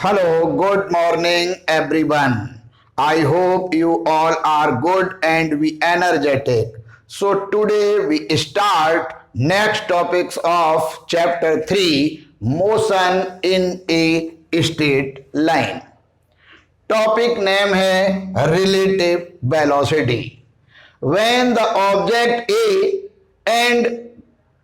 Hello, good morning everyone. I hope you all are good and we energetic. So today we start next topics of chapter 3 motion in a straight line. Topic name है relative velocity. When the object A and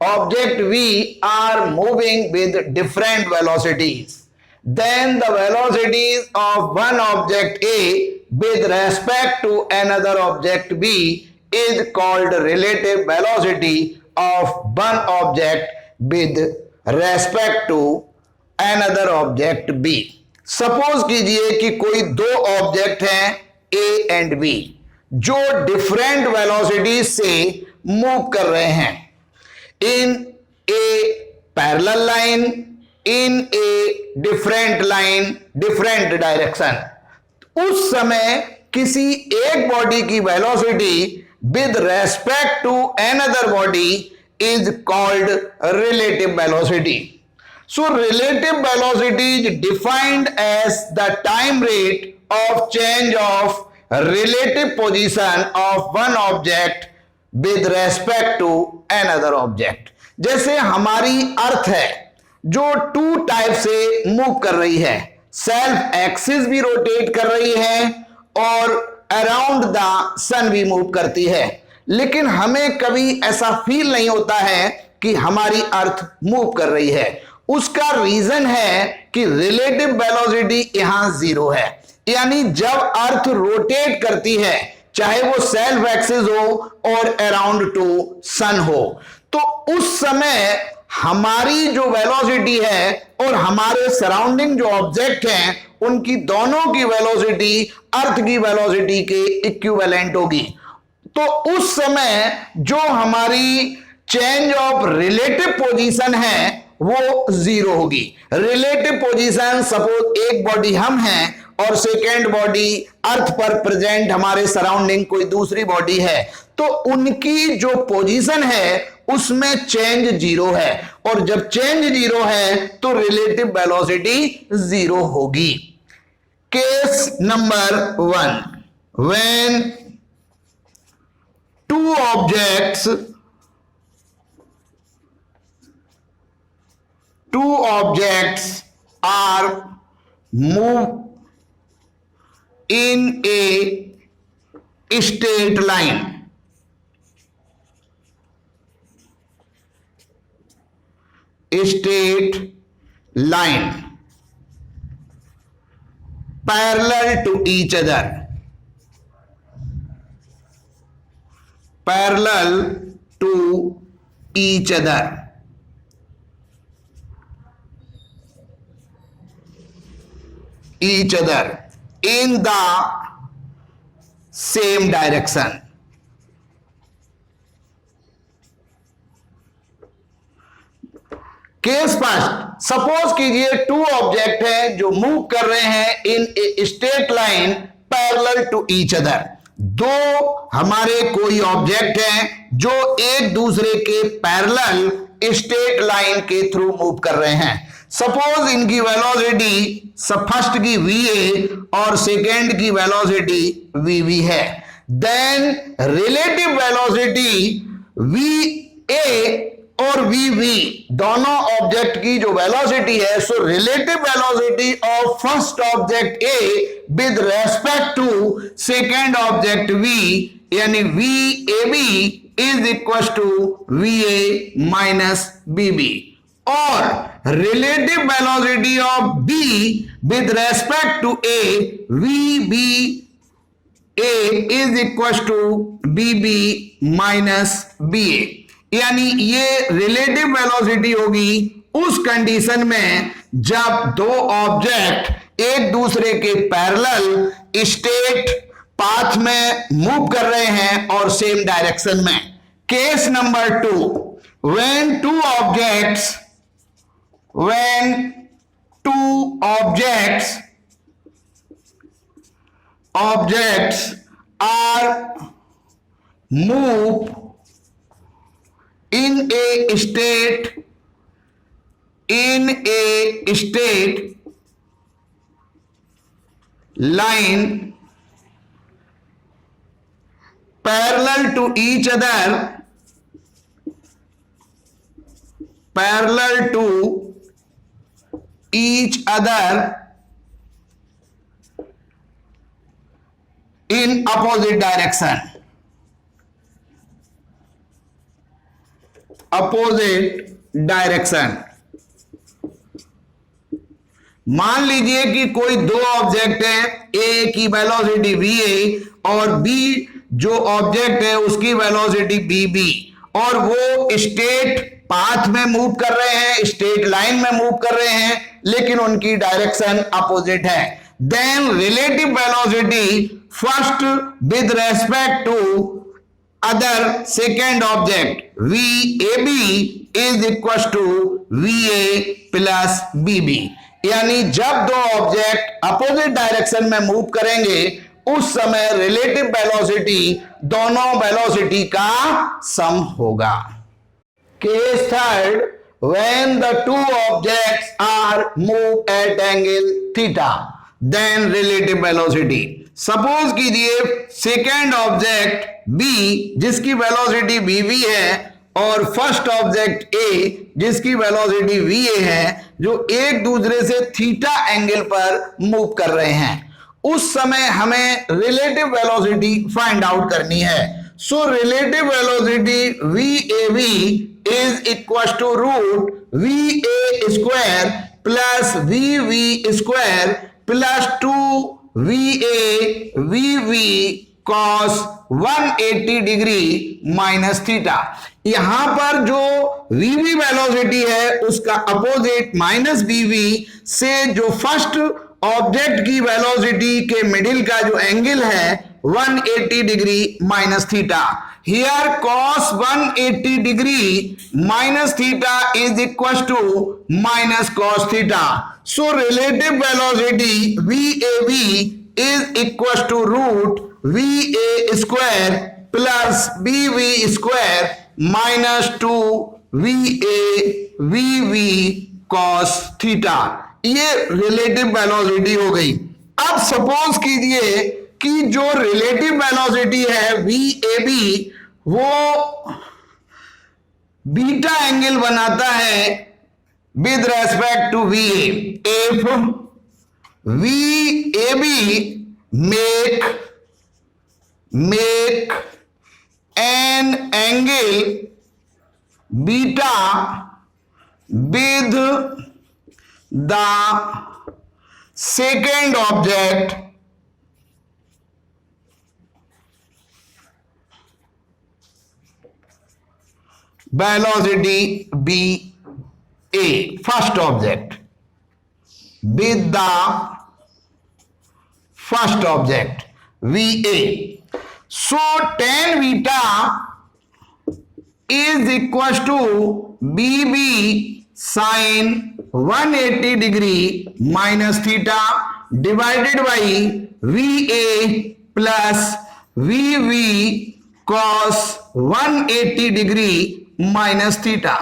object V are moving with different velocities, then the velocities of one object A with respect to another object B is called relative velocity of one object with respect to another object B. Suppose कीजिए कि कोई दो object हैं A and B जो different velocity से move कर रहे हैं in a parallel line, in a different line, different direction. उस समय किसी एक बॉडी की velocity with respect to another body is called relative velocity. So relative velocity is defined as the time rate of change of relative position of one object with respect to another object. जैसे हमारी अर्थ है जो to type से move कर रही है, self axis भी rotate कर रही है और अराउंड द सन भी मूव करती है, लेकिन हमें कभी ऐसा फील नहीं होता है कि हमारी अर्थ मूव कर रही है. उसका रीजन है कि रिलेटिव वेलोसिटी यहां जीरो है. यानी जब अर्थ रोटेट करती है, चाहे वो सेल्फ एक्सिस हो और अराउंड टू सन हो, तो उस समय हमारी जो वेलोसिटी है और हमारे सराउंडिंग जो ऑब्जेक्ट हैं उनकी दोनों की वेलोसिटी अर्थ की वेलोसिटी के इक्विवेलेंट होगी. तो उस समय जो हमारी चेंज ऑफ रिलेटिव पोजीशन है वो जीरो होगी. रिलेटिव पोजीशन, सपोज एक बॉडी हम हैं और सेकेंड बॉडी अर्थ पर प्रेजेंट हमारे सराउंडिंग कोई दूसरी बॉडी है, तो उनकी जो पोजीशन है उसमें चेंज जीरो है, और जब चेंज जीरो है तो रिलेटिव वेलोसिटी जीरो होगी. Case number 1, when two objects are moved in a straight line. Straight line parallel to each other. Parallel to each other. Each other in the same direction. Case first, suppose कीजिए two object हैं जो move कर रहे हैं in a straight line parallel to each other. दो हमारे कोई object हैं जो एक दूसरे के पैरेलल स्ट्रेट लाइन के थ्रू मूव कर रहे हैं. सपोज इनकी वेलोसिटी फर्स्ट की va और सेकेंड की वेलोसिटी vv है. देन रिलेटिव वेलोसिटी va और vv दोनों ऑब्जेक्ट की जो वेलोसिटी है, so relative velocity of first object a with respect to second object v यानी vab is equal to va minus bb, और relative velocity of b with respect to a vb a is equal to bb minus ba. यानी ये relative velocity होगी उस condition में जब दो object एक दूसरे के पैरेलल स्ट्रेट पाथ में मूव कर रहे हैं और सेम डायरेक्शन में. Case number 2, when two objects are moved in a state line parallel to each other, parallel to each other in opposite direction, opposite direction. मान लीजिए कि कोई दो ऑब्जेक्ट है, ए की वेलोसिटी वी ए और बी जो ऑब्जेक्ट है उसकी वेलोसिटी बी बी, और वो स्ट्रेट पाथ में मूव कर रहे हैं, स्ट्रेट लाइन में मूव कर रहे हैं, लेकिन उनकी डायरेक्शन अपोजिट है। Then relative velocity first with respect to other second object VAB is equals to VA plus BB। यानी जब दो ऑब्जेक्ट अपोजिट डायरेक्शन में मूव करेंगे उस समय रिलेटिव वेलोसिटी दोनों वेलोसिटी का सम होगा। Case third, when the two objects are moved at angle theta, then relative velocity। Suppose कीजिए सेकेंड ऑब्जेक्ट बी जिसकी वेलोसिटी बी वी है और फर्स्ट ऑब्जेक्ट ए जिसकी वेलोसिटी वी ए है, जो एक दूसरे से थीटा एंगल पर मूव कर रहे हैं, उस समय हमें रिलेटिव वेलोसिटी फाइंड आउट करनी है। So relative velocity V A V is equal to root V A square plus V V square plus 2 V V cos 180 degree minus theta. यहां पर जो वी वी वेलोसिटी है उसका opposite minus we V से जो first object की velocity के middle का जो एंगल है 180 degree minus theta. Here cos 180 degree minus theta is equal to minus cos theta. So relative velocity VAV is equal to root VA square plus BV square minus 2 VV cos theta. ये relative velocity हो गई। अब suppose कीजिए कि जो relative velocity है VAB वो beta angle बनाता है with respect to VA। If VAB make an angle beta with the second object velocity BA, first object with the first object VA. So tan beta is equal to BB sin 180 degree minus theta divided by VA plus VV cos 180 degree minus theta.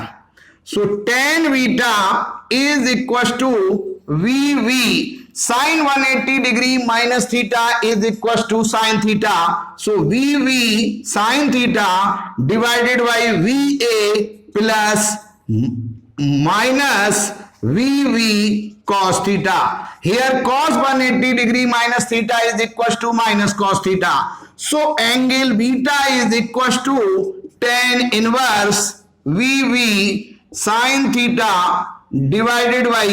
So tan beta is equal to VV sin 180 degree minus theta is equal to sin theta. So VV sin theta divided by VA plus minus VV cos theta. Here cos 180 degree minus theta is equal to minus cos theta. So angle beta is equal to tan inverse VV sin theta divided by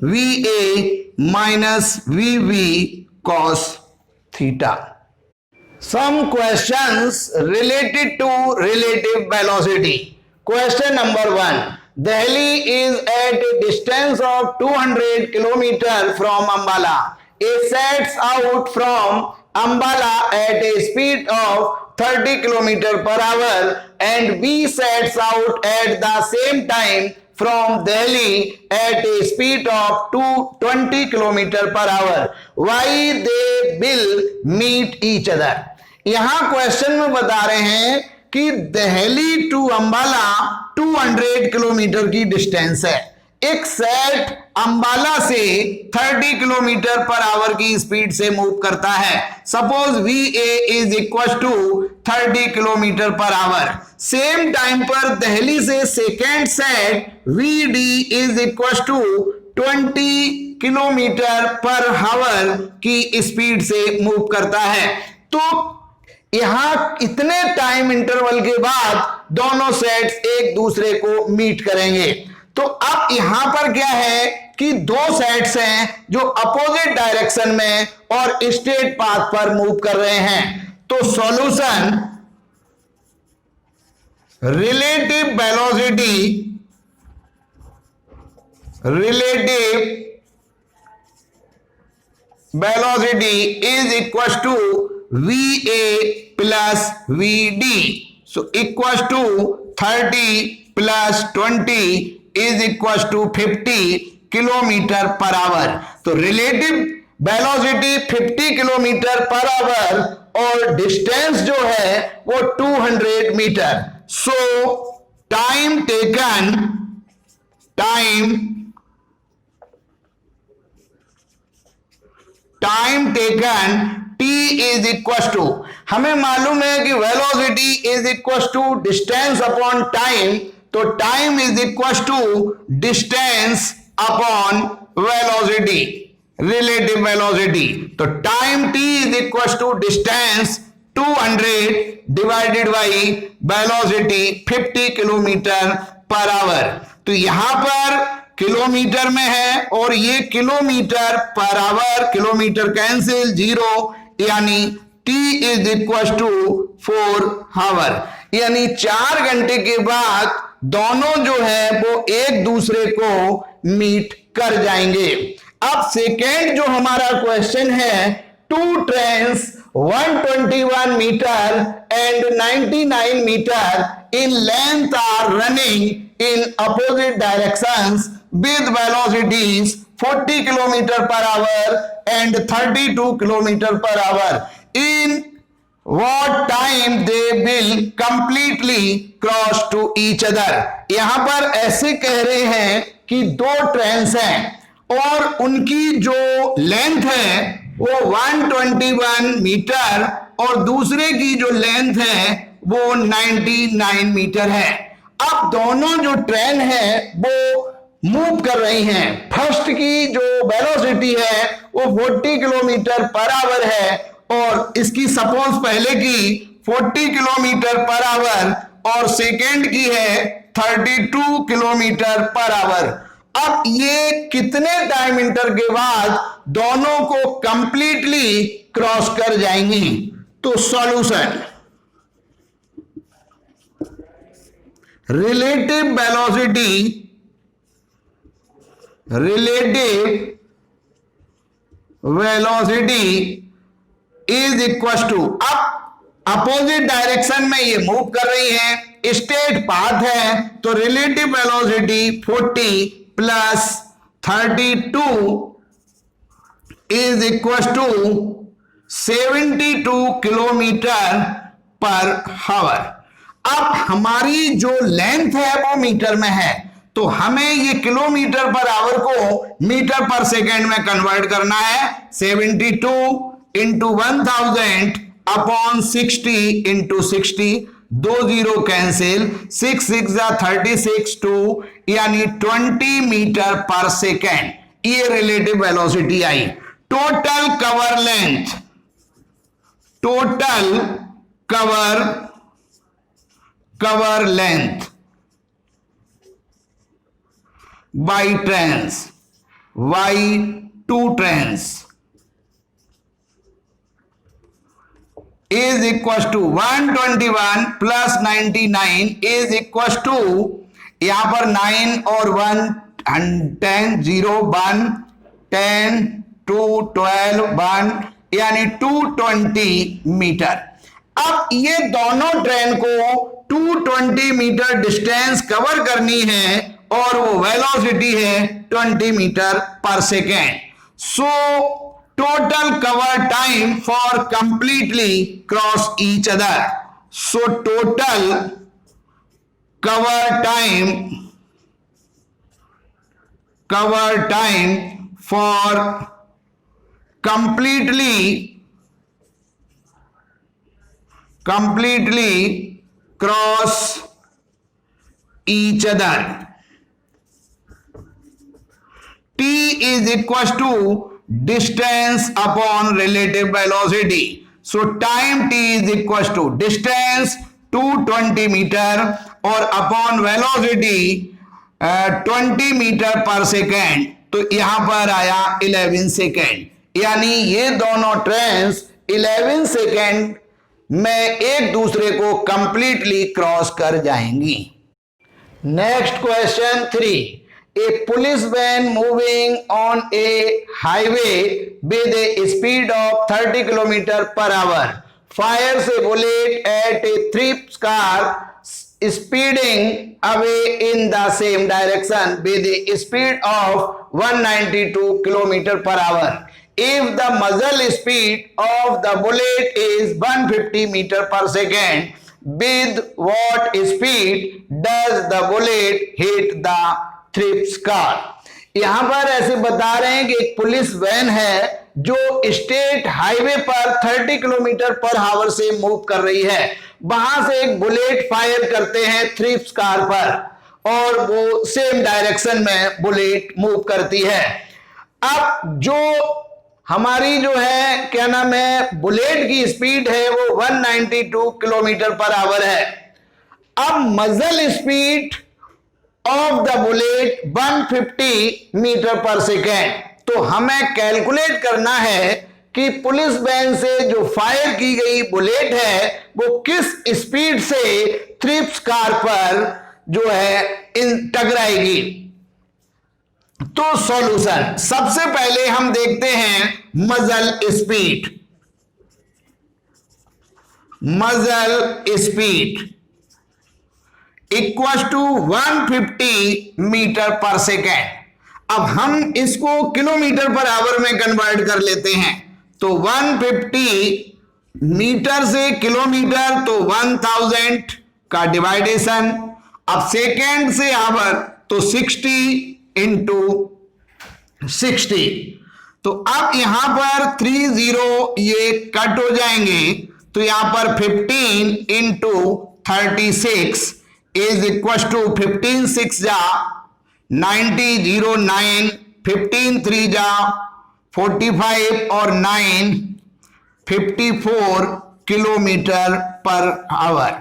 VA minus VV cos theta. Some questions related to relative velocity. Question number 1. Delhi is at a distance of 200 km from Ambala. It sets out from Ambala at a speed of 30 km per hour and B sets out at the same time from Delhi at a speed of 20 km per hour. Why they will meet each other? यहाँ question में बता रहे हैं कि Delhi to Ambala 200 kilometre की distance है। एक set Ambala से 30 किलोमीटर पर आवर की स्पीड से मूव करता है। Suppose VA is equal to 30 kilometre per hour. Same time पर दिल्ली से second set VD is equal to 20 kilometre per hour की स्पीड से मूव करता है। तो यहां इतने टाइम इंटरवल के बाद दोनों सेट्स एक दूसरे को मीट करेंगे। तो अब यहां पर क्या है कि दो सेट्स हैं जो अपोजिट डायरेक्शन में और स्ट्रेट पाथ पर मूव कर रहे हैं। तो solution, relative velocity is equal to VA plus VD। So equal to 30 plus 20 is equal to 50 kilometre per hour. तो relative velocity 50 kilometre per hour और डिस्टेंस जो है वो 200 metre. So time taken T is equal to, हमें मालूम है कि velocity is equal to distance upon time. तो time is equal to distance upon velocity, relative velocity. तो time T is equal to distance 200 divided by velocity 50 kilometre per hour. तो यहां पर kilometre में है और ये kilometre per our, kilometre cancel, 0, यानी T is equal to 4 hour. यानी 4 घंटे के बाद दोनों जो है वो एक दूसरे को मीट कर जाएंगे। अब सेकेंड जो हमारा क्वेश्चन है, two trains 121 metre and 99 metre in length are running in opposite directions with velocities 40 kilometer per hour and 32 kilometer per hour. In what time they will completely cross to each other? यहां पर ऐसे कह रहे हैं कि दो trains हैं और उनकी जो लेंथ है वो 121 मीटर और दूसरे की जो लेंथ है वो 99 मीटर है। अब दोनों जो ट्रेन है वो मूव कर रही हैं। फर्स्ट की जो वेलोसिटी है वो 40 किलोमीटर पर आवर है और इसकी सपोज पहले की 40 किलोमीटर पर आवर और सेकेंड की है 32 किलोमीटर पर आवर। अब ये कितने टाइम इंटर के बाद दोनों को कंप्लीटली क्रॉस कर जाएंगी? तो solution, relative velocity is equal to, अब अपोजिट डायरेक्शन में ये मूव कर रही है, स्ट्रेट पाथ है, तो relative velocity 40 plus 32 is equal to 72 kilometre per hour. अब हमारी जो लेंथ है वो मीटर में है, तो हमें ये किलोमीटर पर आवर को मीटर पर सेकेंड में कन्वर्ट करना है। 72 इंटू 1000 अपॉन 60 इंटू 60, 2 0 कैंसिल, 6 6 36 2, यानी 20 मीटर पर सेकेंड। ये relative velocity I. Total cover length by trains, two trains is equals to 121 plus 99 is equals to, यहां पर 9 और 1 10 0 1 10 2 12 1, यानी 220 मीटर। अब ये दोनों ट्रेन को 220 मीटर डिस्टेंस कवर करनी है और वो वेलोसिटी है 20 मीटर पर second. So total cover time for completely cross each other, so total cover time cover time for completely cross each other. T is equals to distance upon relative velocity. So time T is equals to distance 220 metre और upon velocity 20 metre पर second, तो यहां पर आया 11 second, यानी ये दोनों trains 11 second में एक दूसरे को कंप्लीटली क्रॉस कर जाएंगी. Next question 3. A police van moving on a highway with a speed of 30 km/h fires a bullet at a thieves car speeding away in the same direction with a speed of 192 km/h. If the muzzle speed of the bullet is 150 m/s, with what speed does the bullet hit the thrips car. यहां पर ऐसे बता रहे हैं कि एक police van है जो स्टेट हाईवे पर 30 km/h से मूव कर रही है. वहां से एक बुलेट फायर करते हैं थ्रिप्स कार पर और वो सेम डायरेक्शन में बुलेट मूव करती है. अब जो हमारी जो है क्या नाम है बुलेट की स्पीड है वो 192 km/h है. अब मजल speed of the bullet 150 m/s. तो हमें कैलकुलेट करना है कि पुलिस वैन से जो फायर की गई बुलेट है वो किस स्पीड से थ्रिप्स कार पर जो है टकराएगी. तो सॉल्यूशन, सबसे पहले हम देखते हैं मजल स्पीड. मजल स्पीड इक्वल टू 150 m/s. अब हम इसको km/h में कन्वर्ट कर लेते हैं. तो 150 मीटर से किलोमीटर तो 1000 का डिवाइडेशन. अब सेकेंड से आवर तो 60 इंटू 60. तो अब यहां पर 30 ये कट हो जाएंगे, तो यहां पर 15 इंटू 36 इज इक्वल टू 15 6 जा 90 0 9 15 3 जा 45 और 9 54 km/h.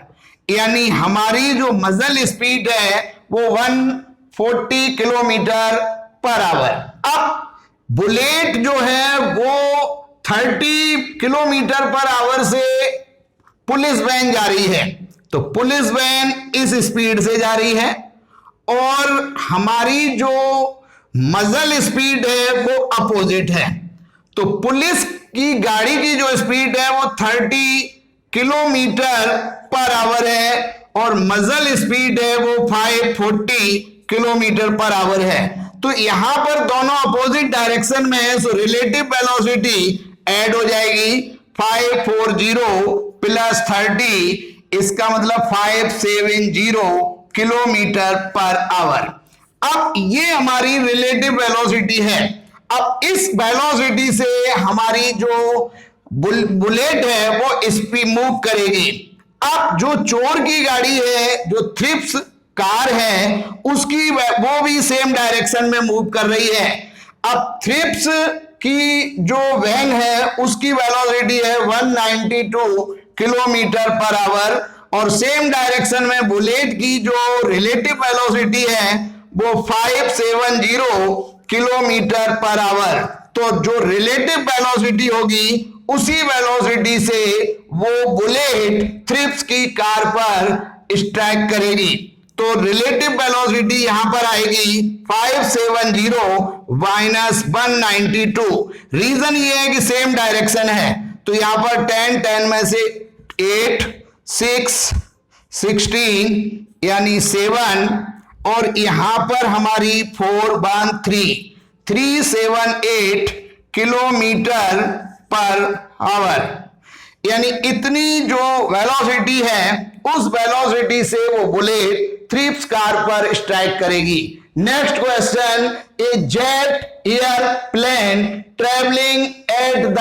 यानी हमारी जो मजल स्पीड है वो 140 km/h. अब बुलेट जो है वो 30 km/h से पुलिस वैन जा रही है. तो पुलिस वैन इस स्पीड से जा रही है और हमारी जो मजल स्पीड है वो अपोजिट है. तो पुलिस की गाड़ी की जो स्पीड है वो 30 km/h है और मजल स्पीड है वो 540 km/h है. तो यहां पर दोनों अपोजिट डायरेक्शन में है, सो रिलेटिव वेलोसिटी ऐड हो जाएगी. 540 प्लस 30, इसका मतलब 570 km/h. अब ये हमारी रिलेटिव वेलोसिटी है. अब इस वेलोसिटी से हमारी जो बुलेट है वो स्पीड मूव करेगी. अब जो चोर की गाड़ी है, जो थ्रिप्स कार है, उसकी वो भी सेम डायरेक्शन में मूव कर रही है. अब थ्रिप्स की जो वैन है उसकी वेलोसिटी है 192 km/h और सेम डायरेक्शन में बुलेट की जो रिलेटिव वेलोसिटी है वो 570 km/h. तो जो रिलेटिव वेलोसिटी होगी उसी वेलोसिटी से वो बुलेट थ्रिप्स की कार पर स्ट्राइक करेगी. तो रिलेटिव वेलोसिटी यहां पर आएगी 570 माइनस 192. रीजन ये है कि सेम डायरेक्शन है. तो यहां पर 10 10 में से 8 6 16 यानी 7 और यहां पर हमारी 4 1 3 378 km/h. यानी इतनी जो वेलोसिटी है उस वेलोसिटी से वो बुलेट थ्रिप्स कार पर स्ट्राइक करेगी. Next question, A jet airplane travelling at the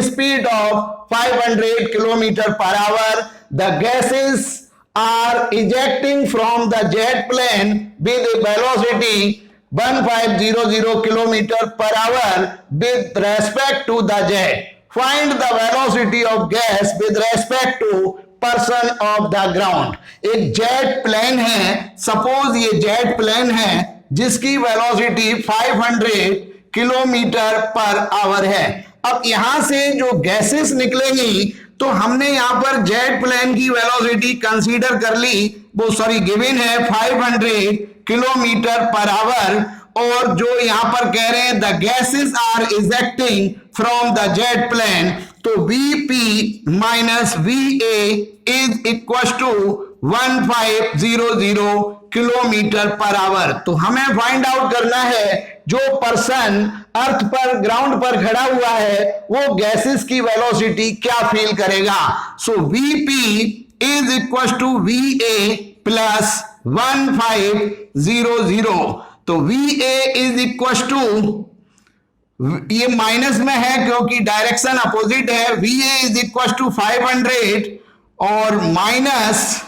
speed of 500 kilometre per our, the gases are ejecting from the jet plane with a velocity 1500 km per hour with respect to the jet. Find the velocity of gas with respect to person of the ground. एक jet plane है, suppose ये jet plane है जिसकी velocity 500 kilometre per our है। अब यहां से जो गैसेस निकलेंगी तो हमने यहां पर जेट प्लेन की वेलोसिटी कंसीडर कर ली, वो सॉरी गिवन है 500 किलोमीटर पर आवर, और जो यहां पर कह रहे हैं the gases are ejecting from the jet plane, तो Vp minus Va is equal to 1500 kilometre per hour. तो हमें फाइंड आउट करना है जो पर्सन अर्थ पर ग्राउंड पर खड़ा हुआ है वो गैसेस की वेलोसिटी क्या फील करेगा। So Vp is equal to Va plus 1500, तो Va इज इक्वल टू, ये माइनस में है क्योंकि डायरेक्शन अपोजिट है, Va इज इक्वल टू 500 और माइनस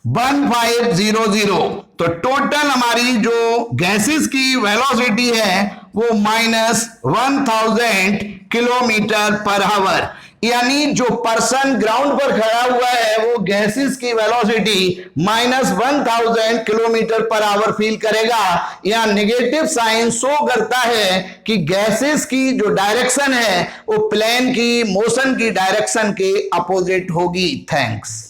1500, तो टोटल हमारी जो गैसेस की वेलोसिटी है वो माइनस 1000 किलोमीटर पर आवर, यानी जो पर्सन ग्राउंड पर खड़ा हुआ है वो गैसेस की velocity minus 1000 kilometre per our feel करेगा। या नेगेटिव साइन शो करता है कि गैसेस की जो डायरेक्शन है वो प्लेन की मोशन की डायरेक्शन के अपोजिट होगी। थैंक्स।